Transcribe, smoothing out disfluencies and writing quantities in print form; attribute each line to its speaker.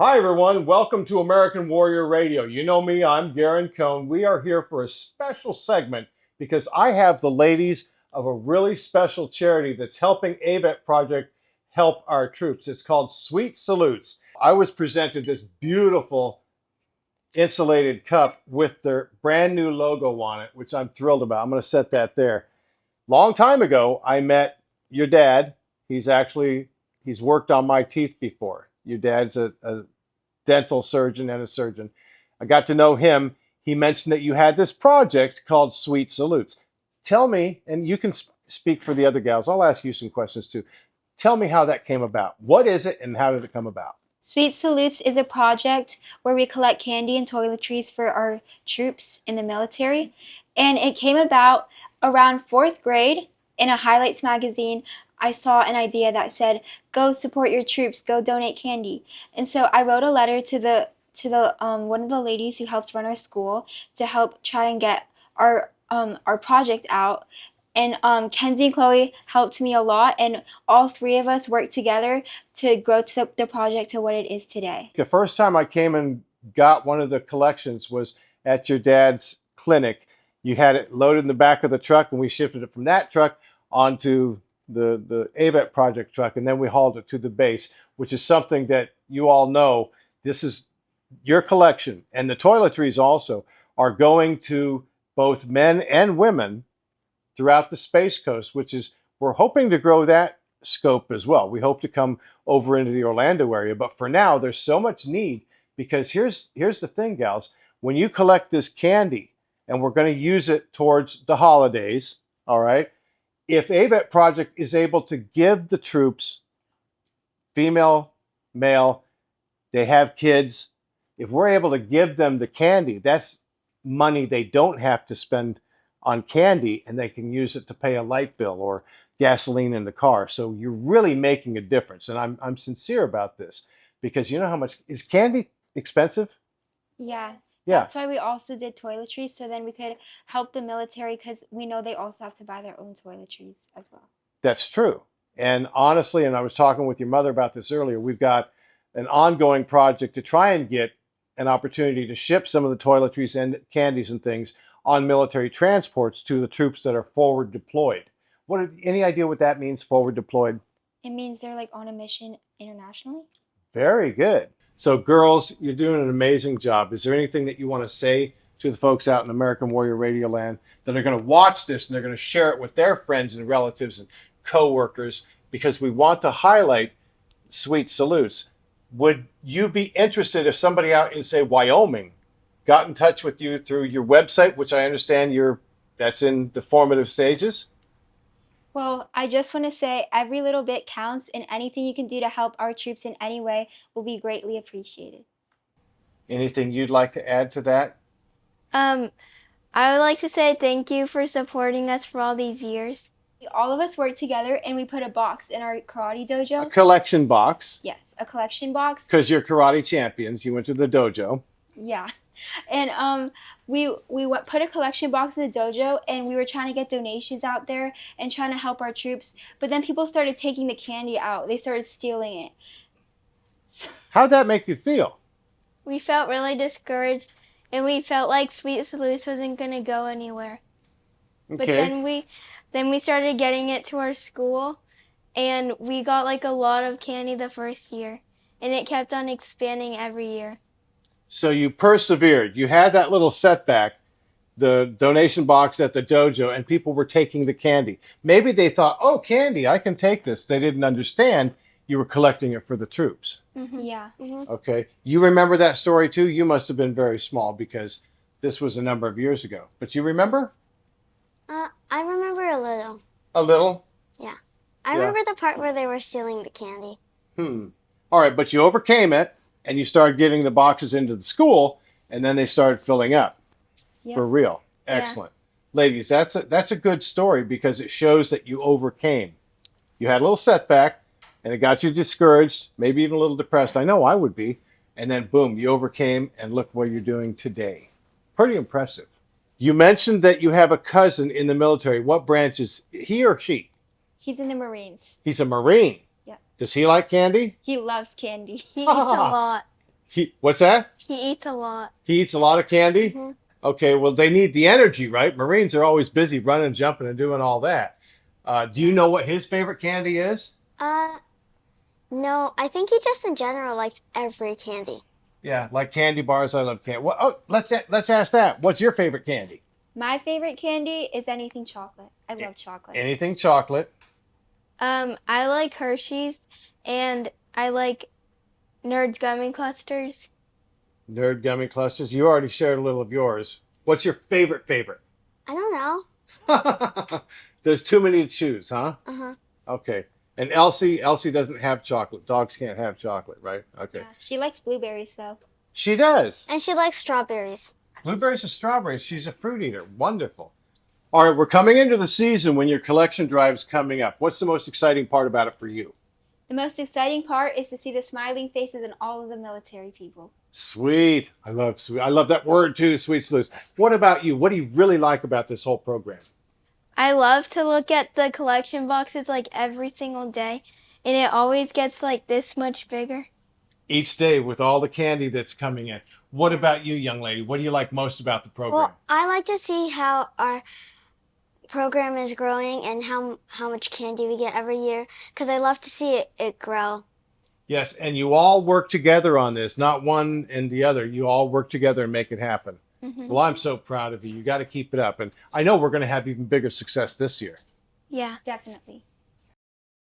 Speaker 1: Hi, everyone. Welcome to American Warrior Radio. You know me, I'm Garen Cohn. We are here for a special segment because I have the ladies of a really special charity that's helping AVET Project help our troops. It's called Sweet Salutes. I was presented this beautiful insulated cup with their brand new logo on it, which I'm thrilled about. I'm going to set that there. Long time ago, I met your dad. He's worked on my teeth before. Your dad's a dental surgeon and a surgeon. I got to know him. He mentioned that you had this project called Sweet Salutes. Tell me, and you can speak for the other gals. I'll ask you some questions too. Tell me how that came about. What is it and how did it come about?
Speaker 2: Sweet Salutes is a project where we collect candy and toiletries for our troops in the military. And it came about around fourth grade in a highlights magazine. I saw an idea that said, "Go support your troops, go donate candy." And so I wrote a letter to the one of the ladies who helps run our school to help try and get our project out. And Kenzie and Chloe helped me a lot, and all three of us worked together to grow to the project to what it is today.
Speaker 1: The first time I came and got one of the collections was at your dad's clinic. You had it loaded in the back of the truck, and we shifted it from that truck onto the AVET project truck, and then we hauled it to the base, which is something that you all know. This is your collection, and the toiletries also are going to both men and women throughout the Space Coast, which is we're hoping to grow that scope as well. We hope to come over into the Orlando area, but for now, there's so much need because here's the thing, gals. When you collect this candy, and we're going to use it towards the holidays, all right? If AVET Project is able to give the troops, female, male, they have kids, if we're able to give them the candy, that's money they don't have to spend on candy, and they can use it to pay a light bill or gasoline in the car. So you're really making a difference, and I'm sincere about this because you know how much is candy expensive?
Speaker 2: Yeah.
Speaker 1: Yeah,
Speaker 2: That's why we also did toiletries, so then we could help the military because we know they also have to buy their own toiletries as well.
Speaker 1: that's true. And honestly, and I was talking with your mother about this earlier, we've got an ongoing project to try and get an opportunity to ship some of the toiletries and candies and things on military transports to the troops that are forward deployed. Any idea what that means, forward deployed?
Speaker 2: It means they're like on a mission internationally.
Speaker 1: Very good. So, girls, you're doing an amazing job. Is there anything that you want to say to the folks out in American Warrior Radio Land that are going to watch this and they're going to share it with their friends and relatives and coworkers because we want to highlight Sweet Salutes? Would you be interested if somebody out in, say, Wyoming got in touch with you through your website, which I understand that's in the formative stages?
Speaker 2: Well, I just want to say every little bit counts, and anything you can do to help our troops in any way will be greatly appreciated.
Speaker 1: Anything you'd like to add to that?
Speaker 3: Um, I would like to say thank you for supporting us for all these years.
Speaker 2: All of us worked together and we put a box in our karate
Speaker 1: A
Speaker 2: dojo.
Speaker 1: collection box,
Speaker 2: Yes, a collection box.
Speaker 1: because you're karate champions. You went to the dojo.
Speaker 2: Yeah. And put a collection box in the dojo, and we were trying to get donations out there and trying to help our troops. But then people started taking the candy out. They started stealing it. So,
Speaker 1: How'd that make you feel?
Speaker 3: We felt really discouraged and we felt like Sweet Salutes wasn't going to go anywhere. But
Speaker 1: Okay.
Speaker 3: then we started getting it to our school and we got like a lot of candy the first year and it kept on expanding every year.
Speaker 1: So you persevered. You had that little setback, the donation box at the dojo, and people were taking the candy. Maybe they thought, oh, candy, I can take this. They didn't understand you were collecting it for the troops.
Speaker 2: yeah.
Speaker 1: Okay. You remember that story too? You must have been very small because this was a number of years ago. But you remember?
Speaker 4: I remember a little.
Speaker 1: A little?
Speaker 4: I
Speaker 1: Yeah.
Speaker 4: remember the part where they were stealing the candy.
Speaker 1: All right, but you overcame it and you started getting the boxes into the school and then they started filling up.
Speaker 2: Yeah.
Speaker 1: For real. Excellent. Ladies, that's a good story because it shows that you overcame. You had a little setback and it got you discouraged, maybe even a little depressed. I know I would be. And then boom, you overcame and look what you're doing today. Pretty impressive. You mentioned that you have a cousin in the military. What branch is he or she?
Speaker 2: He's in the Marines.
Speaker 1: He's a Marine.
Speaker 2: Yeah.
Speaker 1: Does he like candy?
Speaker 2: He loves candy.
Speaker 3: He eats a lot.
Speaker 1: What's that?
Speaker 3: He eats a lot.
Speaker 1: He eats a lot of candy?
Speaker 4: Mhm.
Speaker 1: Okay, well, they need the energy, right? Marines are always busy running, jumping, and doing all that. Do you know what his favorite candy is?
Speaker 4: No, I think he just in general likes every candy.
Speaker 1: Yeah, like candy bars. I love candy. Well, oh, let's ask that. What's your favorite candy?
Speaker 2: My favorite candy is anything chocolate. I love chocolate.
Speaker 1: Anything chocolate.
Speaker 3: I like Hershey's and I like Nerds gummy clusters.
Speaker 1: Nerd gummy clusters. You already shared a little of yours. What's your favorite favorite?
Speaker 4: I don't know.
Speaker 1: There's too many to choose, huh?
Speaker 4: Uh-huh.
Speaker 1: Okay. And Elsie doesn't have chocolate. Dogs can't have chocolate, right? Okay.
Speaker 2: Yeah. She likes blueberries though.
Speaker 1: She does.
Speaker 4: And she likes strawberries.
Speaker 1: Blueberries or strawberries. She's a fruit eater. Wonderful. All right, we're coming into the season when your collection drive is coming up. What's the most exciting part about it for you?
Speaker 2: The most exciting part is to see the smiling faces in all of the military people.
Speaker 1: Sweet. I love sweet. I love that word too, sweet sleuths. What about you? What do you really like about this whole program?
Speaker 3: I love to look at the collection boxes like every single day, and it always gets like this much bigger.
Speaker 1: Each day with all the candy that's coming in. What about you, young lady? What do you like most about the program?
Speaker 4: Well, I like to see how our program is growing and how much candy we get every year because I love to see it grow.
Speaker 1: Yes, and you all work together on this, not one and the other. You all work together and make it happen. Well, I'm so proud of you. You got to keep it up. And I know we're going to have even bigger success this year.
Speaker 3: Yeah.
Speaker 2: Definitely.